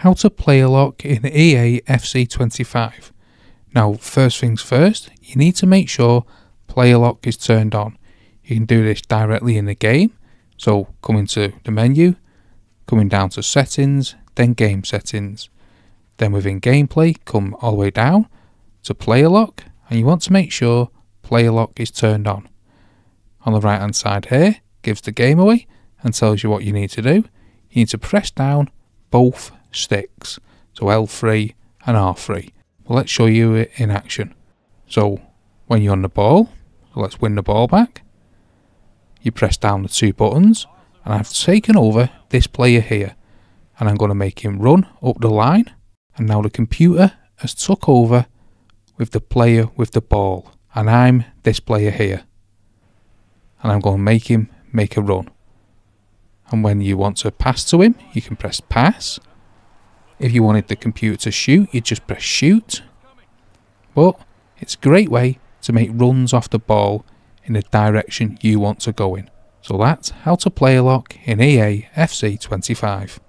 How to player lock in EA FC 25. Now, first things first, you need to make sure player lock is turned on. You can do this directly in the game, so coming to the menu, coming down to settings, then game settings. Then within gameplay, come all the way down to player lock, and you want to make sure player lock is turned on. On the right hand side here, gives the game away and tells you what you need to do. You need to press down both sticks, so L3 and R3. Well, let's show you it in action. So when you're on the ball, so let's win the ball back. You press down the two buttons, and I've taken over this player here, and I'm going to make him run up the line, and now the computer has took over with the player with the ball, and I'm this player here, and I'm going to make him make a run. And when you want to pass to him, you can press pass. If you wanted the computer to shoot, you just press shoot. But it's a great way to make runs off the ball in the direction you want to go in. So that's how to player lock in EA FC 25.